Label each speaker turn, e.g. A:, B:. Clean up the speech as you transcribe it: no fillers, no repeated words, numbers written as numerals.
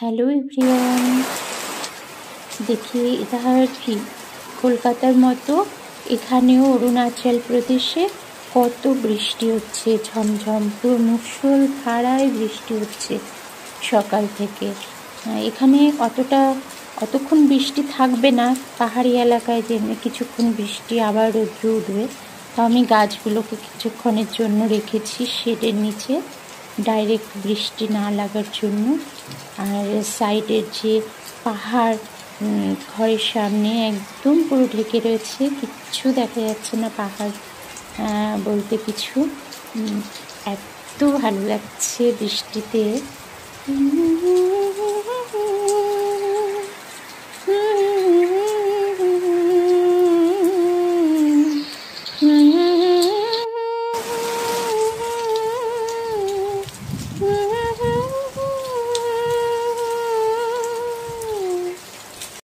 A: Hello everyone, দেখি এটা আর কি কলকাতার মতো এখানেও অরুণাচল প্রদেশে কত বৃষ্টি হচ্ছে। ঝমঝম পুরো মুষলধারায় বৃষ্টি হচ্ছে সকাল থেকে। এখানে অতক্ষণ বৃষ্টি থাকবে না, পাহাড়ি এলাকায় যে কিছুক্ষণ বৃষ্টি আবার রৌদ্র উঠবে। তো আমি গাছগুলোকে কিছুক্ষণের জন্য রেখেছি শেডের নিচে, ডাইরেক্ট বৃষ্টি না লাগার জন্য। আর সাইডের যে পাহাড় ঘরের সামনে একদম পুরো ঢেকে রয়েছে, কিচ্ছু দেখা যাচ্ছে না পাহাড় বলতে কিছু। এত ভালো লাগছে বৃষ্টিতে।